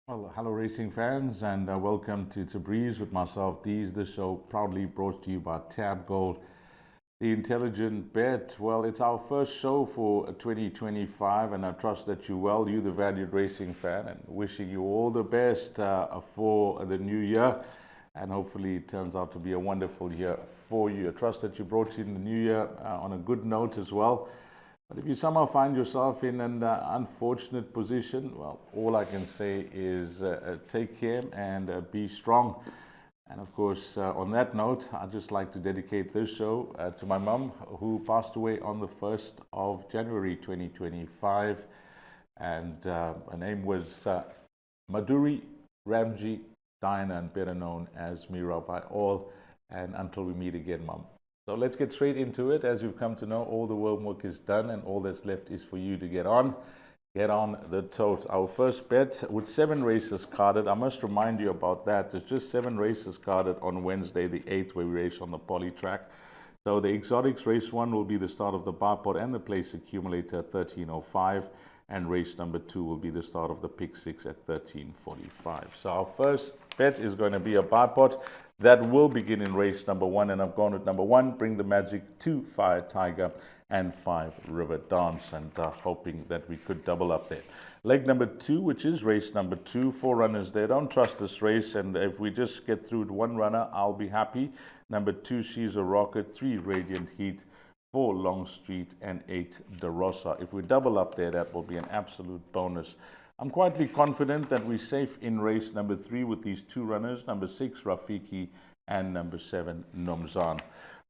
Well, hello racing fans, and welcome to Breeze with myself, Deez. This show proudly brought to you by Tab Gold, the intelligent bet. Well, it's our first show for 2025, and I trust that you're well, you the valued racing fan, and wishing you all the best for the new year. And hopefully it turns out to be a wonderful year for you. I trust that you brought in the new year on a good note as well. But if you somehow find yourself in an unfortunate position, well, all I can say is take care and be strong. And of course, on that note, I'd just like to dedicate this show to my mum, who passed away on the 1st of January 2025. And her name was Madhuri Ramji Diana, and better known as Mira by all. And until we meet again, Mum. So let's get straight into it. As you've come to know, all the homework is done, and all that's left is for you to get on the totes. Our first bet with 7 races carded. I must remind you about that. There's just 7 races carded on Wednesday, the 8th, where we race on the poly track. So the exotics race 1 will be the start of the bar pot and the place accumulator at 13:05, and race number 2 will be the start of the pick 6 at 13:45. So our first bet is going to be a bar pot that will begin in race number 1, and I've gone with number 1, Bring the Magic, 2, Fire Tiger, and 5, River Dance, and hoping that we could double up there. Leg number 2, which is race number 2, 4 runners there. Don't trust this race, and if we just get through with 1 runner, I'll be happy. Number 2, She's a Rocket, 3, Radiant Heat, 4, Long Street, and 8, DeRosa. If we double up there, that will be an absolute bonus. I'm quietly confident that we're safe in race number 3 with these 2 runners, number 6, Rafiki, and number 7, Nomzan.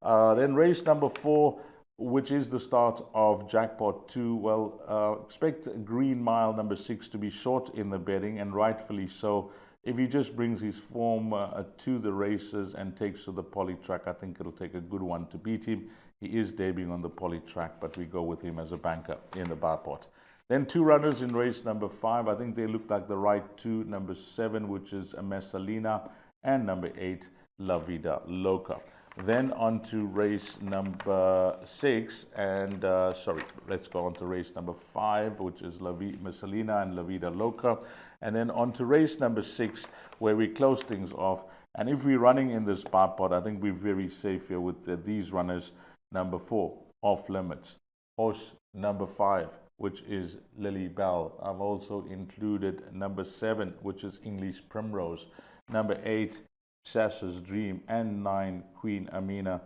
Then race number 4, which is the start of Jackpot 2. Well, expect Green Mile, number 6, to be short in the betting, and rightfully so. If he just brings his form to the races and takes to the poly track, I think it'll take a good one to beat him. He is debuting on the poly track, but we go with him as a banker in the bar pot. Then 2 runners in race number 5. I think they look like the right 2. Number 7, which is Messalina, and number 8, La Vida Loca. Then on to race number 6, and let's go on to race number 5, which is Messalina and La Vida Loca. And then on to race number 6, where we close things off. And if we're running in this bar pot, I think we're very safe here with these runners. Number 4, Off Limits. Horse number 5, which is Lily Bell. I've also included number 7, which is English Primrose, number 8, Sasha's Dream, and 9, Queen Amina.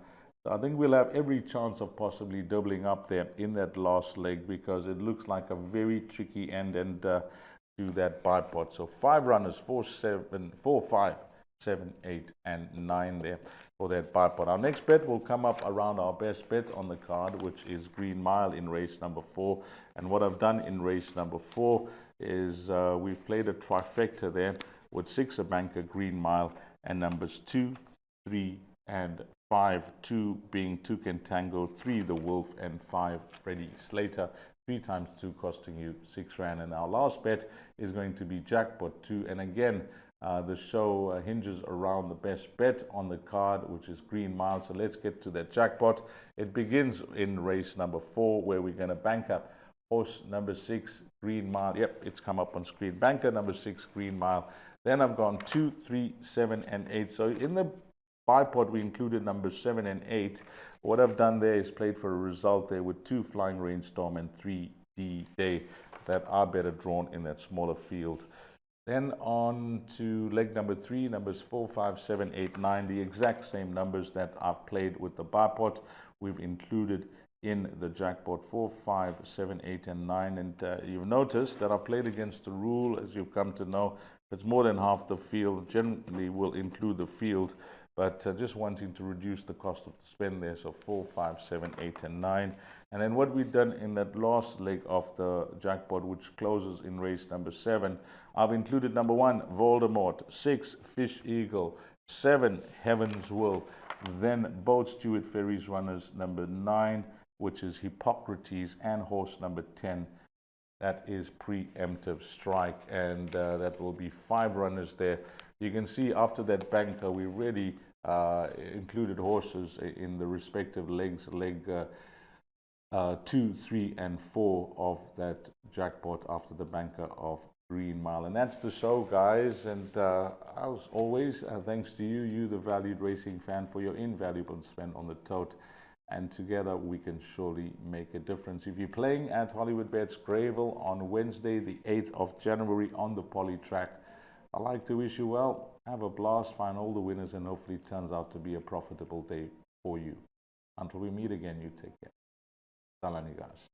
So I think we'll have every chance of possibly doubling up there in that last leg, because it looks like a very tricky end and to that bar pot. So 5 runners, 4, 5, 7, 8, and 9 there for that bar pot. Our next bet will come up around our best bet on the card, which is Green Mile in race number 4. And what I've done in race number 4 is we've played a trifecta there with 6, a banker, Green Mile, and numbers 2, 3, and 5. 2 being Toucan Tango, 3, The Wolf, and 5, Freddie Slater. 3 times 2 costing you 6 Rand. And our last bet is going to be Jackpot 2. And again, the show hinges around the best bet on the card, which is Green Mile. So let's get to that jackpot. It begins in race number 4, where we're going to bank up horse number 6, Green Mile. Yep, it's come up on screen. Banker number 6, Green Mile. Then I've gone 2, 3, 7, and 8. So in the bipod, we included numbers 7 and 8. What I've done there is played for a result there with 2, Flying Rainstorm, and 3, D-Day, that are better drawn in that smaller field. Then on to leg number 3, numbers 4, 5, 7, 8, 9, the exact same numbers that I've played with the bipod. We've included in the jackpot 4, 5, 7, 8, and 9. And you've noticed that I played against the rule, as you've come to know. If it's more than half the field, generally we'll include the field, but just wanting to reduce the cost of the spend there. So 4, 5, 7, 8, and 9. And then what we've done in that last leg of the jackpot, which closes in race number 7, I've included number 1, Voldemort, 6, Fish Eagle, 7, Heaven's Will, then both Stuart Ferry's runners, number 9, which is Hippocrates, and horse number 10, that is Preemptive Strike, and that will be 5 runners there. You can see after that banker, we really included horses in the respective legs, leg 2, 3, and 4 of that jackpot after the banker of Green Mile. And that's the show, guys. And as always, thanks to you, the valued racing fan, for your invaluable spend on the tote. And together we can surely make a difference. If you're playing at Hollywoodbets Greyville on Wednesday, the 8th of January on the Poly track, I'd like to wish you well. Have a blast, find all the winners, and hopefully it turns out to be a profitable day for you. Until we meet again, you take care. Salani, guys.